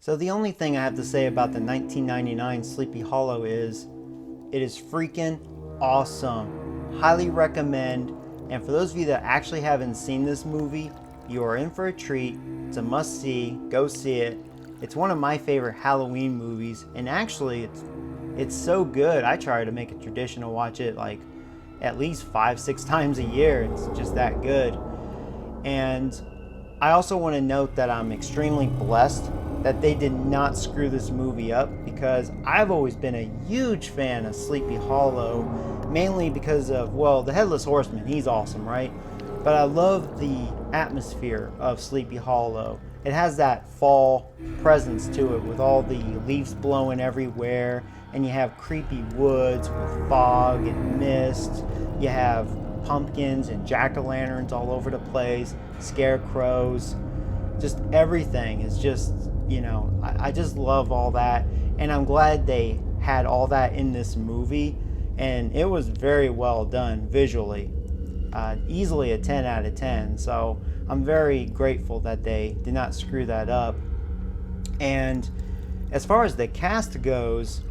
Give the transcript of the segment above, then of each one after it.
So the only thing I have to say about the 1999 Sleepy Hollow is it is freaking awesome. Highly recommend. And for those of you that actually haven't seen this movie, you are in for a treat. It's a must see. Go see it. It's one of my favorite Halloween movies, and actually it's so good. I try to make a tradition to watch it like at least 5-6 times a year. It's just that good. And I also want to note that I'm extremely blessed that they did not screw this movie up, because I've always been a huge fan of Sleepy Hollow, mainly because of, well, the Headless Horseman, he's awesome, right? But I love the atmosphere of Sleepy Hollow. It has that fall presence to it with all the leaves blowing everywhere, and you have creepy woods with fog and mist. You have pumpkins and jack-o'-lanterns all over the place, scarecrows, just everything is just, I just love all that, and I'm glad they had all that in this movie, and it was very well done visually. Easily a 10 out of 10, so I'm very grateful that they did not screw that up. And as far as the cast goes,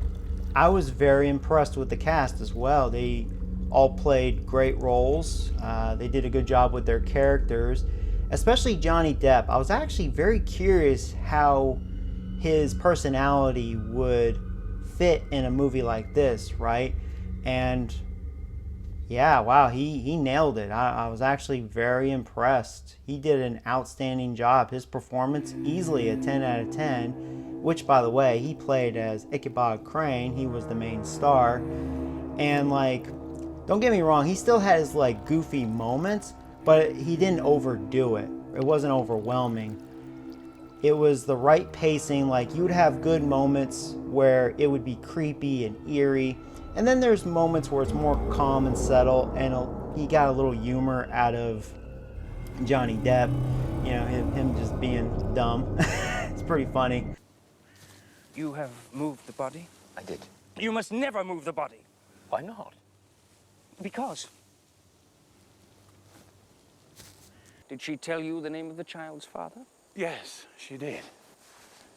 I was very impressed with the cast as well. They all played great roles. They did a good job with their characters, especially Johnny Depp. I was actually very curious how his personality would fit in a movie like this, right? And yeah, wow, he nailed it. I was actually very impressed. He did an outstanding job. His performance, easily a 10 out of 10, which, by the way, he played as Ichabod Crane. He was the main star. And, don't get me wrong, he still had his, goofy moments, but he didn't overdo it. It wasn't overwhelming. It was the right pacing. You would have good moments where it would be creepy and eerie, and then there's moments where it's more calm and settled, and he got a little humor out of Johnny Depp, him just being dumb. It's pretty funny. You have moved the body? I did. You must never move the body. Why not? Because. Did she tell you the name of the child's father? Yes, she did.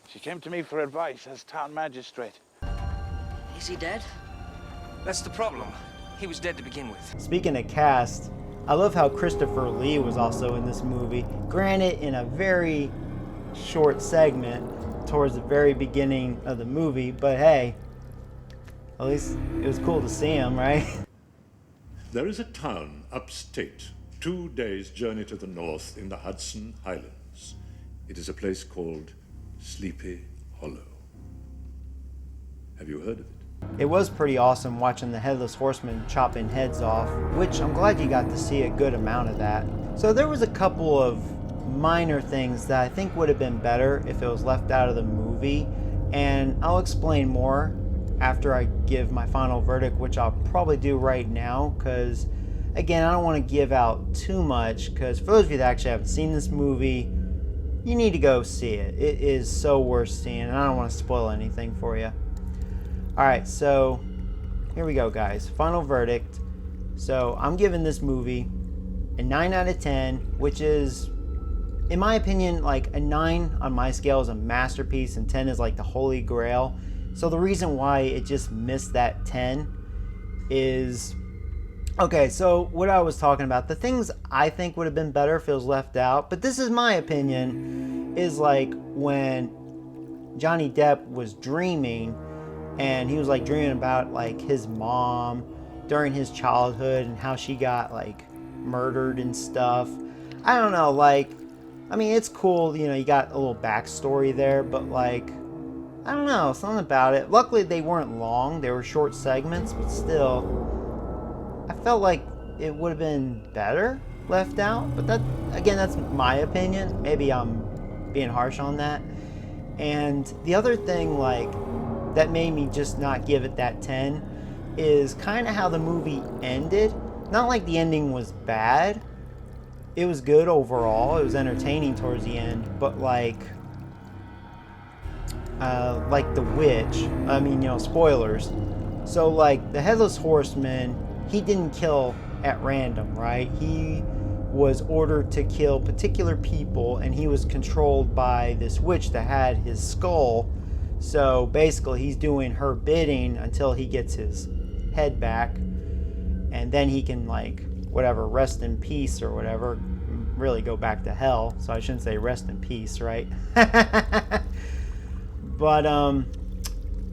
She came to me for advice as town magistrate. Is he dead? That's the problem. He was dead to begin with. Speaking of cast, I love how Christopher Lee was also in this movie. Granted, in a very short segment towards the very beginning of the movie, but hey, at least it was cool to see him, right? There is a town upstate, 2 days' journey to the north in the Hudson Highlands. It is a place called Sleepy Hollow. Have you heard of it? It was pretty awesome watching the Headless Horseman chopping heads off, which I'm glad you got to see a good amount of that. So there was a couple of minor things that I think would have been better if it was left out of the movie, and I'll explain more after I give my final verdict, which I'll probably do right now, because again, I don't want to give out too much, because for those of you that actually haven't seen this movie, you need to go see it. It is so worth seeing, and I don't want to spoil anything for you. Alright, so here we go, guys. Final verdict. So I'm giving this movie a 9 out of 10, which is, in my opinion, a 9 on my scale is a masterpiece, and 10 is the holy grail. So the reason why it just missed that 10 is, okay, so what I was talking about, the things I think would have been better if it was left out, but this is my opinion, is when Johnny Depp was dreaming, and he was dreaming about his mom during his childhood and how she got murdered and stuff. I don't know, it's cool, you got a little backstory there, but I don't know, something about it. Luckily they weren't long, they were short segments, but still, I felt like it would have been better left out. But that, again, that's my opinion. Maybe I'm being harsh on that. And the other thing that made me just not give it that 10 is kind of how the movie ended. Not the ending was bad. It was good overall. It was entertaining towards the end, but the witch, spoilers. So the Headless Horseman, he didn't kill at random, right? He was ordered to kill particular people, and he was controlled by this witch that had his skull. So basically he's doing her bidding until he gets his head back, and then he can, like, whatever, rest in peace or whatever, really go back to hell. So I shouldn't say rest in peace, right? But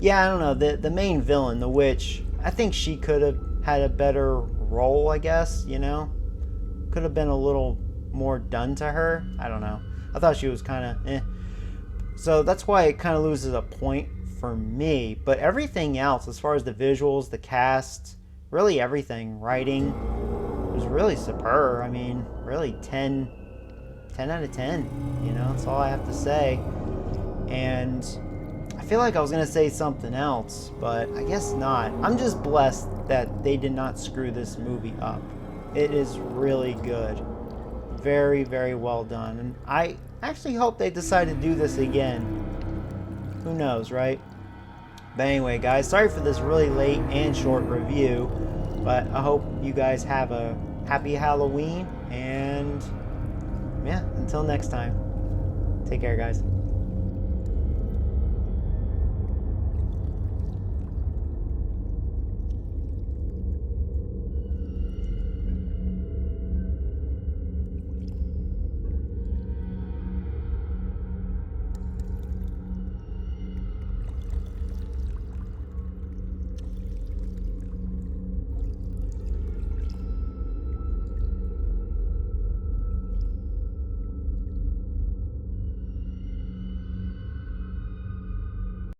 yeah, I don't know, the main villain, the witch, I think she could have had a better role, I guess, you know? Could have been a little more done to her. I don't know. I thought she was kind of eh. So that's why it kind of loses a point for me. But everything else, as far as the visuals, the cast, really everything, writing, was really superb. I mean, really 10 out of 10. You know, that's all I have to say. And I feel like I was going to say something else, but I guess not. I'm just blessed that they did not screw this movie up. It is really good. Very, very well done. And I actually hope they decide to do this again. Who knows, right? But anyway, guys, sorry for this really late and short review, but I hope you guys have a happy Halloween, and yeah, until next time, take care, guys.